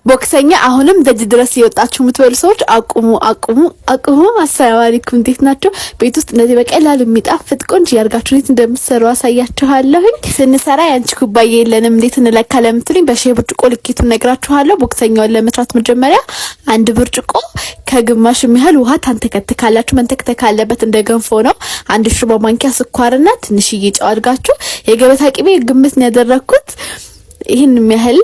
ቦክሰኛ አሁንም ደጅ ድረስ የወጣችሁ የምትበሉ ሰዎች አቁሙ። አሰላሙ አለይኩም እንዴት ናችሁ? ቤት ውስጥ እንደዚህ በቀላሉ የሚጣፍጥ ቆንጆ ያርጋችሁ እንዴት እንደምትሰሩ አሳያችኋለሁ። ስንሰራ ያንቺ ኩባያ የለንም እንዴት እንለካ ለምትሉኝ በሻይ ብርጭቆ ልኬቱን ነግራችኋለሁ። ቦክሰኛውን ለመስራት መጀመሪያ አንድ ብርጭቆ ከግማሽ የሚያህል ውሃ ታንተከትካላችሁ። መንተክተክ አለበት እንደ ገንፎ ነው። አንድ ሹርባ ማንኪያ ስኳርና ትንሽዬ ጨው አድርጋችሁ የገበታ ቅቤ ግምት ነው ያደረኩት። ይሄን የሚያህል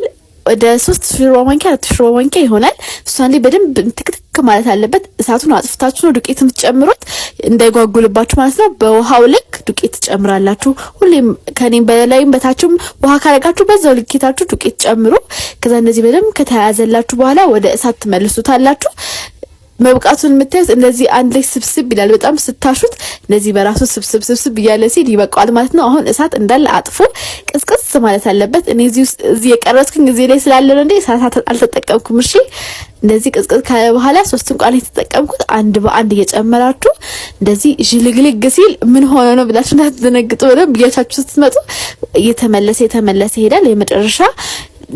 ወደ 3 ሹርባ ማንኪያ 4 ሹርባ ማንኪያ ይሆናል። እሷን ላይ በደንብ ትክትክ ማለት አለበት። እሳቱን አጥፍታችሁ ነው ዱቄት የምትጨምሩት እንዳይጓጉልባችሁ ማለት ነው። በውሃው ልክ ዱቄት ትጨምራላችሁ። ሁሌም ከኔም በላይም በታችም ውሃ ካረጋችሁ በዛው ልኬታችሁ ዱቄት ጨምሩ። ከዛ እንደዚህ በደንብ ከተያያዘላችሁ በኋላ ወደ እሳት ትመልሱታላችሁ። መብቃቱን የምታዩት እንደዚህ አንድ ላይ ስብስብ ይላል። በጣም ስታሹት እንደዚህ በራሱ ስብስብ እያለ ሲል ይበቃዋል ማለት ነው። አሁን እሳት እንዳለ አጥፎ ቅዝቅዝ ማለት አለበት። እኔ እዚህ የቀረጽኩኝ እዚህ ላይ ስላለ ነው እንዴ እሳት አልተጠቀምኩም። እሺ እንደዚህ ቅዝቅዝ ካለ በኋላ 3 እንቁላል የተጠቀምኩት አንድ በአንድ እየጨመራችሁ እንደዚህ ጅልግልግ ሲል ምን ሆነ ነው ብላችሁ እንዳትደነግጡ በደንብ እያቻችሁ ስትመጡ እየተመለሰ ይሄዳል። የመጨረሻ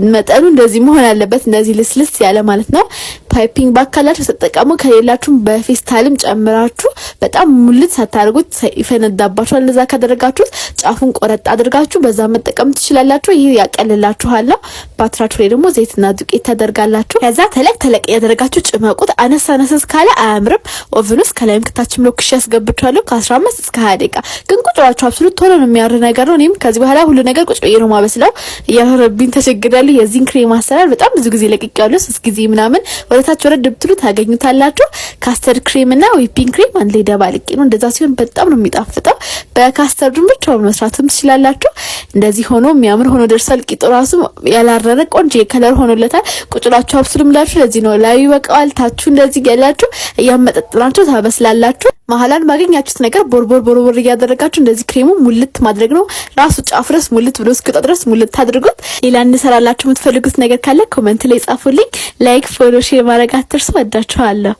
መጠኑ እንደዚህ መሆን አለበት። እንደዚህ ልስልስ ያለ ማለት ነው። ፓይፒንግ ባካላችሁ ተጠቀሙ። ከሌላችሁ በፌስታልም ጨምራችሁ በጣም ሙልት ሳታርጉት ይፈነዳባችኋል። እንደዛ ካደረጋችሁት ጫፉን ቆረጥ አድርጋችሁ በዛ መጠቀም ትችላላችሁ። ይሄ ያቀልላችኋል። ባትራችሁ ላይ ደግሞ ዘይትና ዱቄት ታደርጋላችሁ። ከዛ ተለቅ ያደረጋችሁ ጭመቁት። አነሳ ካለ አያምርም። ኦቨን ውስጥ ከላይም ከታችም ሎክሽ ያስገብቻለሁ ከ15 እስከ 20 ደቂቃ። ግን ቁጭ ብላችሁ አብስሉት። ቶሎ ነው የሚያር ነገር ነው። እኔም ከዚህ በኋላ ሁሉ ነገር ቁጭ ብዬ ነው ማበስለው። ያረብኝ ተሸግዳለሁ። የዚህን ክሬም አሰራር በጣም ብዙ ጊዜ ለቅቄያለሁ። 3 ጊዜ ምናምን ወደታች ወረድ ብትሉ ታገኙታላችሁ። ካስተርድ ክሬም እና ዊፒንግ ክሬም አንድ ላይ ደባልቄ ነው። እንደዛ ሲሆን በጣም ነው የሚጣፍጠው። በካስተርድ ብቻ መስራትም ትችላላችሁ። እንደዚህ ሆኖ የሚያምር ሆኖ ደርሷል። ቂጡ ራሱ ያላረረ ቆንጆ የከለር ሆኖለታል። ቁጭላችሁ አብስሉም ላችሁ ለዚህ ነው ላይ ይበቃዋል። ታችሁ እንደዚህ ያላችሁ እያመጣጥናችሁ ታበስላላችሁ። መሀላን ማገኛችሁት ነገር ቦርቦር እያደረጋችሁ እንደዚህ ክሬሙ ሙልት ማድረግ ነው። ራሱ ጫፍ ድረስ ሙልት ብሎ እስኪወጣ ድረስ ሙልት አድርጉት። ሌላ እንሰራላችሁ የምትፈልጉት ነገር ካለ ኮሜንት ላይ ጻፉልኝ። ላይክ፣ ፎሎ፣ ሼር ማድረግ አትርሱ። ወዳችኋለሁ።